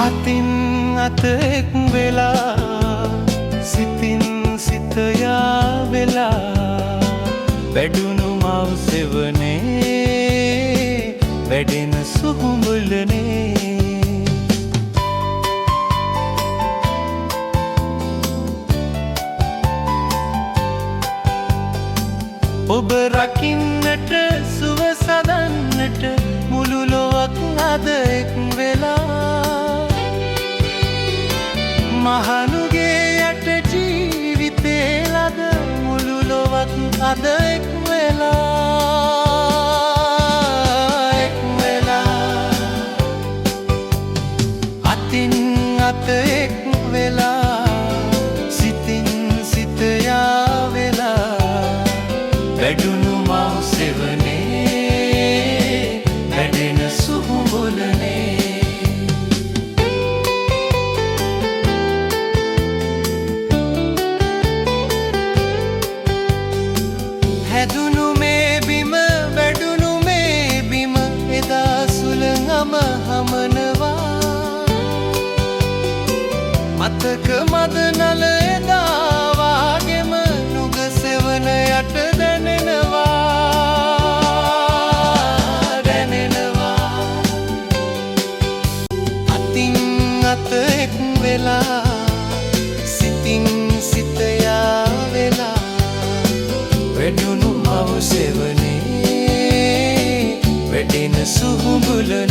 අතින් අත එක් වෙලා සිතින් සිත යාවෙලා වැඩුණු මව් සෙවනේ වැඩෙන සුහුඹුලනේ ඔබ රකින්නට සුව සදන්නට මුළු ලොවක් අද එක් වෙලා මහනුගේ යට ජීවිතේ ලද මුළු ලොවක් අද එක් වෙලා අතින් අත එක් වෙලා සිතින් සිත යාවෙලා වැඩුණු මව් සෙවනේ වැඩෙන සුහුඹුලනේ හැදුණු මේ බිම වැඩුණු මේ බිම එදා සුළඟම හමනවා මතක මද නල එදා වාගෙම නුග සෙවන යට දැනෙනවා අතින් අත එක් වෙලා සිතින් සිත යාවෙලා වැඩුණු මව් සෙවනේ වැඩෙන සුහුඹුලනේ